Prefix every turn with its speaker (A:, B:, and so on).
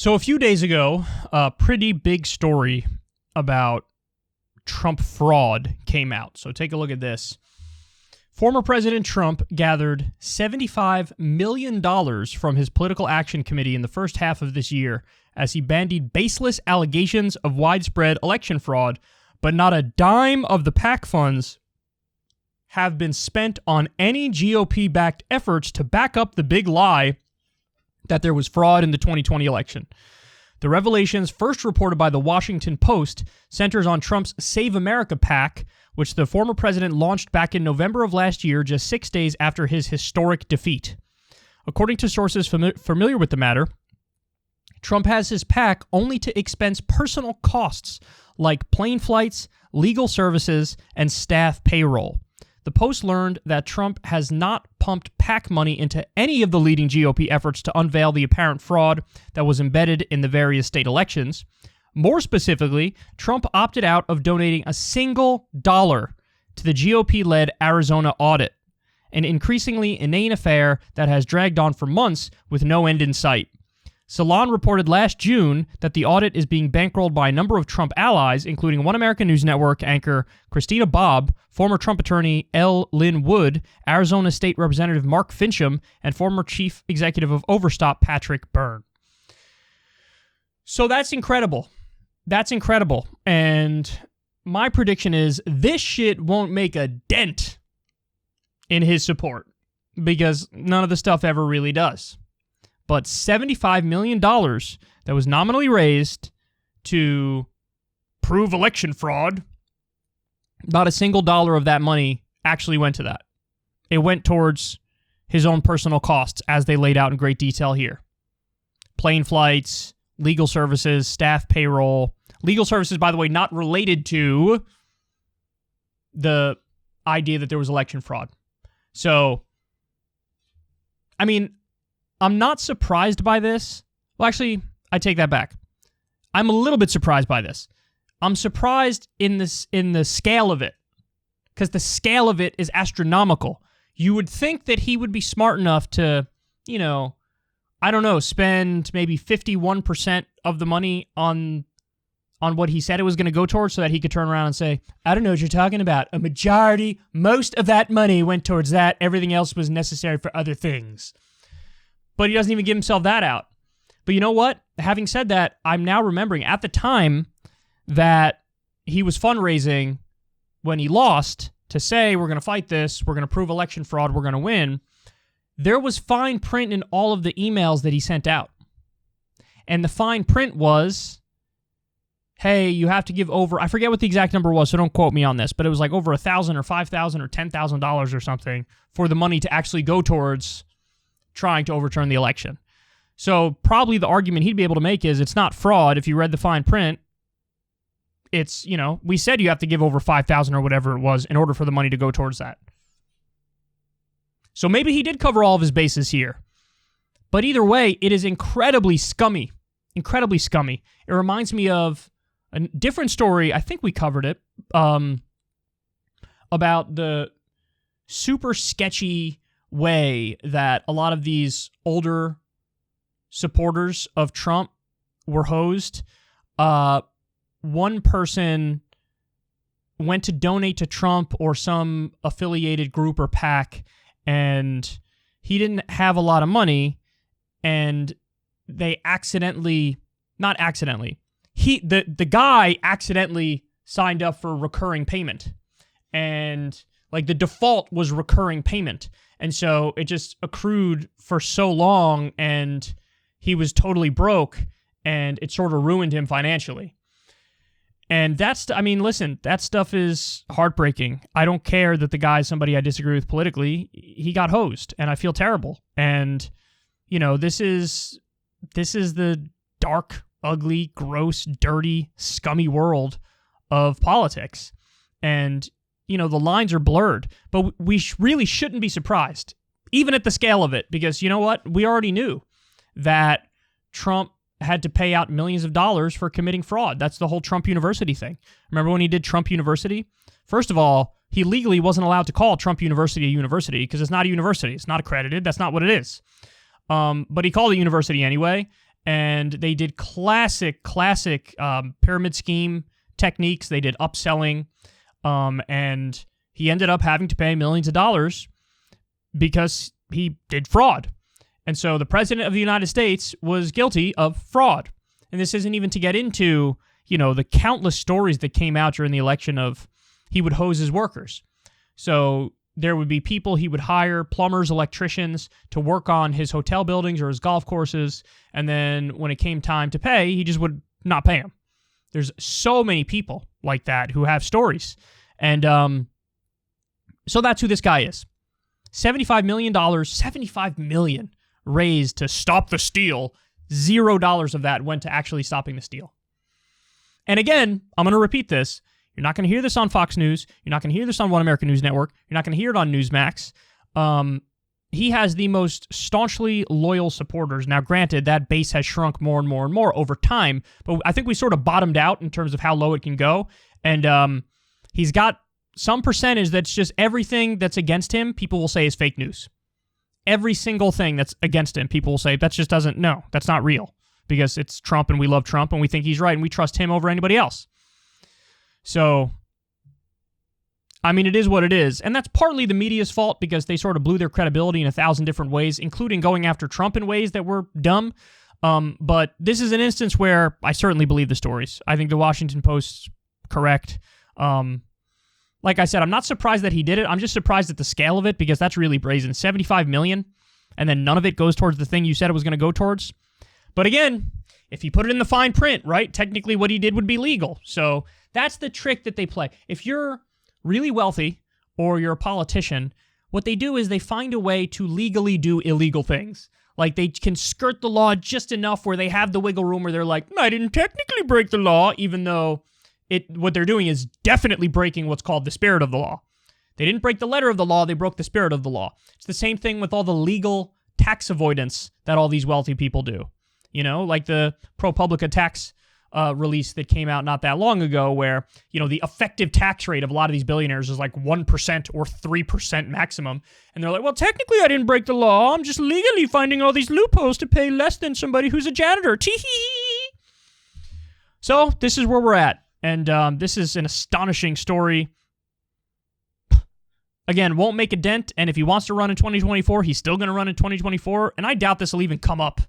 A: So a few days ago, a pretty big story about Trump fraud came out. So take a look at this. Former President Trump gathered $75 million from his political action committee in the first half of this year as he bandied baseless allegations of widespread election fraud, but not a dime of the PAC funds have been spent on any GOP-backed efforts to back up the big lie that there was fraud in the 2020 election. The revelations, first reported by the Washington Post, centers on Trump's Save America PAC, which the former president launched back in November of last year, just 6 days after his historic defeat. According to sources familiar with the matter, Trump has his PAC only to expense personal costs like plane flights, legal services, and staff payroll. The Post learned that Trump has not pumped PAC money into any of the leading GOP efforts to unveil the apparent fraud that was embedded in the various state elections. More specifically, Trump opted out of donating a single dollar to the GOP-led Arizona audit, an increasingly inane affair that has dragged on for months with no end in sight. Salon reported last June that the audit is being bankrolled by a number of Trump allies, including One American News Network anchor Christina Bobb, former Trump attorney L. Lynn Wood, Arizona State Representative Mark Fincham, and former Chief Executive of Overstop Patrick Byrne. So that's incredible. That's incredible. And my prediction is this shit won't make a dent in his support because none of the stuff ever really does. But $75 million that was nominally raised to prove election fraud, not a single dollar of that money actually went to that. It went towards his own personal costs, as they laid out in great detail here. Plane flights, legal services, staff payroll. Legal services, by the way, not related to the idea that there was election fraud. So, I mean, I'm not surprised by this. Well, actually, I take that back. I'm a little bit surprised by this. I'm surprised in the scale of it, because the scale of it is astronomical. You would think that he would be smart enough to, spend maybe 51% of the money on what he said it was going to go towards, so that he could turn around and say, I don't know what you're talking about. A majority, most of that money went towards that. Everything else was necessary for other things. But he doesn't even give himself that out. But you know what? Having said that, I'm now remembering at the time that he was fundraising when he lost to say, we're going to fight this, we're going to prove election fraud, we're going to win. There was fine print in all of the emails that he sent out. And the fine print was, hey, you have to give over, I forget what the exact number was, so don't quote me on this, but it was like over $1,000 or $5,000 or $10,000 or something for the money to actually go towards trying to overturn the election. So probably the argument he'd be able to make is it's not fraud. If you read the fine print, it's, we said you have to give over $5,000 or whatever it was in order for the money to go towards that. So maybe he did cover all of his bases here. But either way, it is incredibly scummy. Incredibly scummy. It reminds me of a different story. I think we covered it. About the super sketchy way that a lot of these older supporters of Trump were hosed. One person went to donate to Trump or some affiliated group or PAC, and he didn't have a lot of money, and they the guy accidentally signed up for recurring payment, and like the default was recurring payment. And so it just accrued for so long, and he was totally broke, and it sort of ruined him financially. And listen, that stuff is heartbreaking. I don't care that the guy's somebody I disagree with politically. He got hosed, and I feel terrible. And, this is the dark, ugly, gross, dirty, scummy world of politics. And the lines are blurred, but we really shouldn't be surprised, even at the scale of it, because you know what? We already knew that Trump had to pay out millions of dollars for committing fraud. That's the whole Trump University thing. Remember when he did Trump University? First of all, he legally wasn't allowed to call Trump University a university because it's not a university. It's not accredited. That's not what it is. But he called it university anyway, and they did classic pyramid scheme techniques. They did upselling, and he ended up having to pay millions of dollars because he did fraud. And so the president of the United States was guilty of fraud. And this isn't even to get into, the countless stories that came out during the election of he would hose his workers. So there would be people he would hire, plumbers, electricians, to work on his hotel buildings or his golf courses. And then when it came time to pay, he just would not pay them. There's so many people like that who have stories. And so that's who this guy is. $75 million, $75 million raised to stop the steal. $0 of that went to actually stopping the steal. And again, I'm going to repeat this. You're not going to hear this on Fox News. You're not going to hear this on One American News Network. You're not going to hear it on Newsmax. He has the most staunchly loyal supporters. Now, granted, that base has shrunk more and more and more over time, but I think we sort of bottomed out in terms of how low it can go. And he's got some percentage that's just everything that's against him, people will say is fake news. Every single thing that's against him, people will say, that's not real. Because it's Trump and we love Trump and we think he's right and we trust him over anybody else. So, I mean, it is what it is. And that's partly the media's fault because they sort of blew their credibility in 1,000 different ways, including going after Trump in ways that were dumb. But this is an instance where I certainly believe the stories. I think the Washington Post's correct. Like I said, I'm not surprised that he did it. I'm just surprised at the scale of it because that's really brazen. $75 million, and then none of it goes towards the thing you said it was going to go towards. But again, if you put it in the fine print, right, technically what he did would be legal. So that's the trick that they play. If you're really wealthy or you're a politician, what they do is they find a way to legally do illegal things. Like they can skirt the law just enough where they have the wiggle room where they're like, I didn't technically break the law, even though what they're doing is definitely breaking what's called the spirit of the law. They didn't break the letter of the law, they broke the spirit of the law. It's the same thing with all the legal tax avoidance that all these wealthy people do. Like the ProPublica tax release that came out not that long ago where, the effective tax rate of a lot of these billionaires is like 1% or 3% maximum. And they're like, well, technically I didn't break the law. I'm just legally finding all these loopholes to pay less than somebody who's a janitor. Tee-hee-hee. So this is where we're at. And this is an astonishing story. Again, won't make a dent. And if he wants to run in 2024, he's still going to run in 2024. And I doubt this will even come up